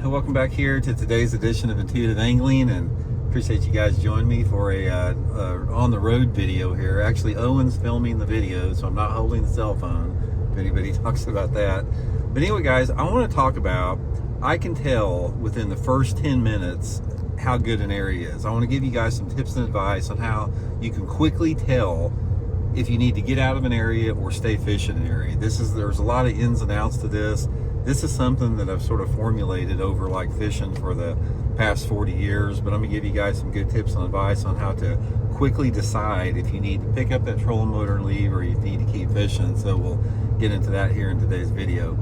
Welcome back here to today's edition of Intuitive Angling, and appreciate you guys joining me for a on the road video here. Actually, Owen's filming the video, so I'm not holding the cell phone if anybody talks about that. But anyway, guys, I want to talk about, I can tell within the first 10 minutes how good an area is. I want to give you guys some tips and advice on how you can quickly tell if you need to get out of an area or stay fishing an area. There's a lot of ins and outs to this. This is something that I've sort of formulated over like fishing for the past 40 years, but I'm gonna give you guys some good tips and advice on how to quickly decide if you need to pick up that trolling motor and leave, or you need to keep fishing. So we'll get into that here in today's video.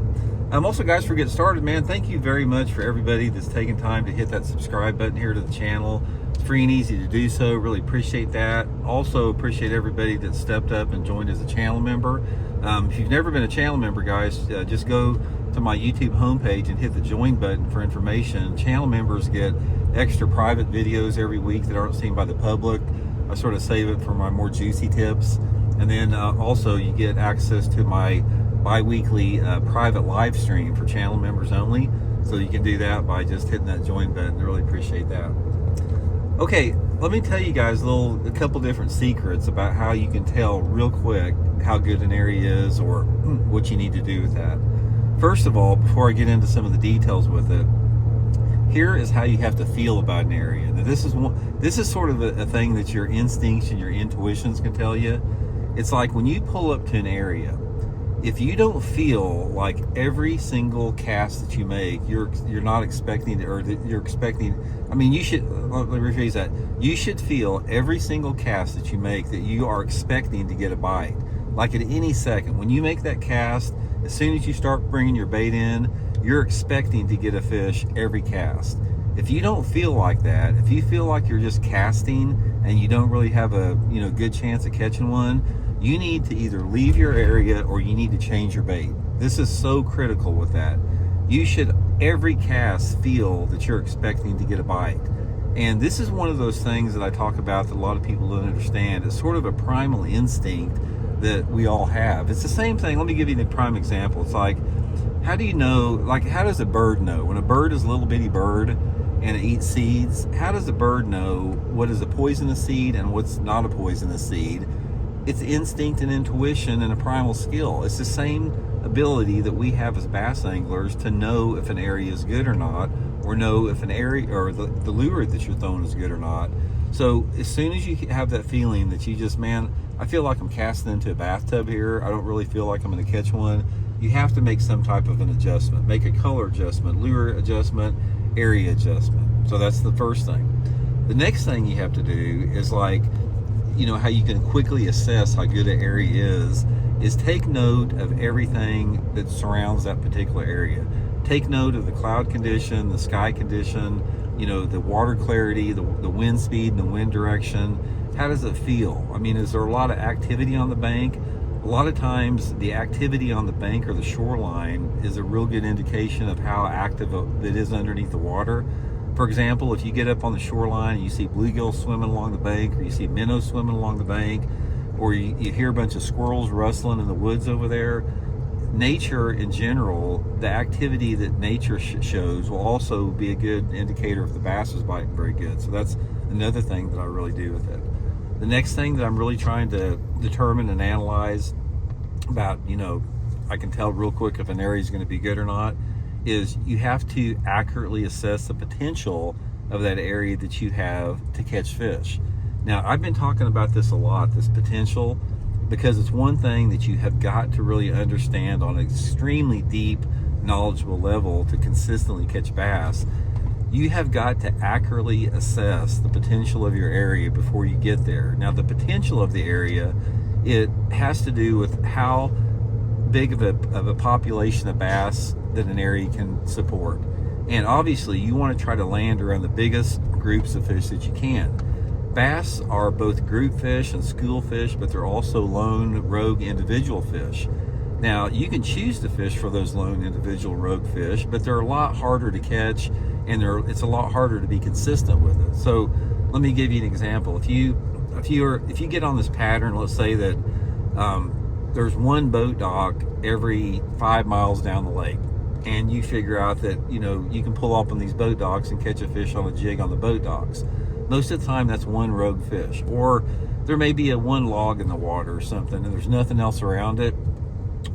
Also, guys, for getting started, man, thank you very much for everybody that's taking time to hit that subscribe button here to the channel. It's free and easy to do so. Really appreciate that. Also appreciate everybody that stepped up and joined as a channel member. If you've never been a channel member, guys, just go to my YouTube homepage and hit the join button for information. Channel members get extra private videos every week that aren't seen by the public. I sort of save it for my more juicy tips. And then also you get access to my bi-weekly private live stream for channel members only. So you can do that by just hitting that join button. I really appreciate that. Okay, let me tell you guys a couple different secrets about how you can tell real quick how good an area is or what you need to do with that. First of all, before I get into some of the details with it, here is how you have to feel about an area. Now, this is sort of a thing that your instincts and your intuitions can tell you. It's like when you pull up to an area, if you don't feel like every single cast that you make, you're not expecting, or that you're expecting. I mean, you should. Let me rephrase that. You should feel every single cast that you make that you are expecting to get a bite. Like at any second, when you make that cast, as soon as you start bringing your bait in, you're expecting to get a fish every cast. If you don't feel like that, if you feel like you're just casting and you don't really have a good chance of catching one, you need to either leave your area or you need to change your bait. This is so critical with that. You should every cast feel that you're expecting to get a bite. And this is one of those things that I talk about that a lot of people don't understand. It's sort of a primal instinct that we all have. It's the same thing. Let me give you a prime example. It's like, how do you know, like, how does a bird know? When a bird is a little bitty bird and it eats seeds, how does a bird know what is a poisonous seed and what's not a poisonous seed? It's instinct and intuition and a primal skill. It's the same ability that we have as bass anglers to know if an area is good or not, or know if an area or the lure that you're throwing is good or not. So as soon as you have that feeling that you just, man, I feel like I'm casting into a bathtub here, I don't really feel like I'm going to catch one, you have to make some type of an adjustment. Make a color adjustment, lure adjustment, area adjustment. So that's the first thing. The next thing you have to do is, like, how you can quickly assess how good an area is take note of everything that surrounds that particular area. Take note of the cloud condition, the sky condition, the water clarity, the wind speed and the wind direction. How does it feel? I mean, is there a lot of activity on the bank? A lot of times the activity on the bank or the shoreline is a real good indication of how active it is underneath the water. For example, if you get up on the shoreline and you see bluegills swimming along the bank, or you see minnows swimming along the bank, or you hear a bunch of squirrels rustling in the woods over there, nature in general, the activity that nature shows will also be a good indicator if the bass is biting very good. So that's another thing that I really do with it. The next thing that I'm really trying to determine and analyze about, I can tell real quick if an area is going to be good or not, is you have to accurately assess the potential of that area that you have to catch fish. Now, I've been talking about this a lot, this potential, because it's one thing that you have got to really understand on an extremely deep, knowledgeable level to consistently catch bass. You have got to accurately assess the potential of your area before you get there. Now, the potential of the area, it has to do with how big of a population of bass that an area can support. And obviously, you want to try to land around the biggest groups of fish that you can. Bass are both group fish and school fish, but they're also lone, rogue, individual fish. Now, you can choose to fish for those lone, individual, rogue fish, but they're a lot harder to catch, and it's a lot harder to be consistent with it. So, let me give you an example. If you get on this pattern, let's say that there's one boat dock every 5 miles down the lake. and you figure out that, you know, you can pull up on these boat docks and catch a fish on a jig on the boat docks. Most of the time that's one rogue fish, or there may be one log in the water or something and there's nothing else around it,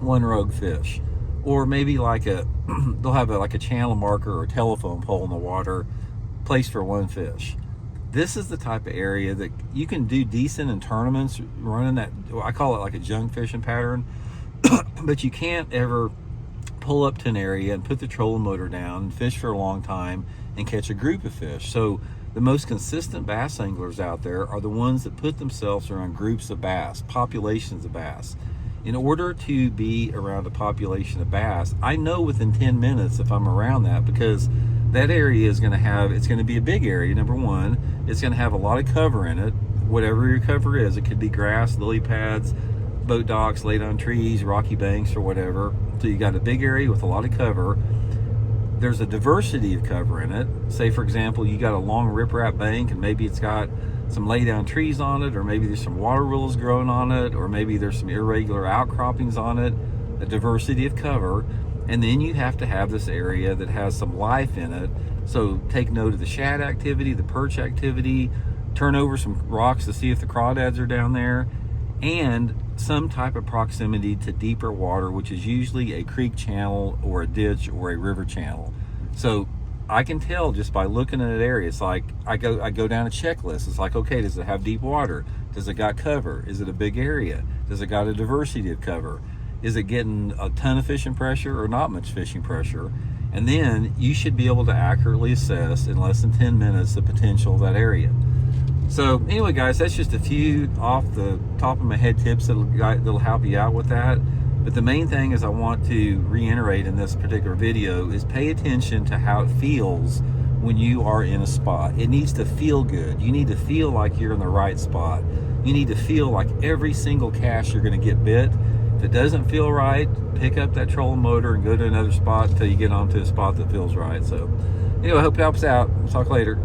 one rogue fish. Or maybe like they'll have like a channel marker or a telephone pole in the water, placed for one fish. This is the type of area that you can do decent in tournaments running that, I call it like a junk fishing pattern, but you can't ever pull up to an area and put the trolling motor down and fish for a long time and catch a group of fish. So the most consistent bass anglers out there are the ones that put themselves around groups of bass, populations of bass. In order to be around a population of bass, I know within 10 minutes if I'm around that, because that area is going to have, it's going to be a big area, number one. It's going to have a lot of cover in it, whatever your cover is. It could be grass, lily pads, boat docks, laid on trees, rocky banks, or whatever. So you got a big area with a lot of cover. There's a diversity of cover in it. Say, for example, you got a long riprap bank and maybe it's got some lay down trees on it, or maybe there's some water willows growing on it, or maybe there's some irregular outcroppings on it, a diversity of cover. And then you have to have this area that has some life in it. So take note of the shad activity, the perch activity, turn over some rocks to see if the crawdads are down there, and some type of proximity to deeper water, which is usually a creek channel or a ditch or a river channel. So I can tell just by looking at an area. It's like I go down a checklist. It's like, okay, does it have deep water? Does it got cover? Is it a big area? Does it got a diversity of cover? Is it getting a ton of fishing pressure or not much fishing pressure? And then you should be able to accurately assess in less than 10 minutes the potential of that area. So anyway, guys, that's just a few off the top of my head tips that'll help you out with that. But the main thing is I want to reiterate in this particular video is pay attention to how it feels when you are in a spot. It needs to feel good. You need to feel like you're in the right spot. You need to feel like every single cast you're going to get bit. If it doesn't feel right, pick up that trolling motor and go to another spot until you get onto a spot that feels right. So anyway, I hope it helps out. Talk later.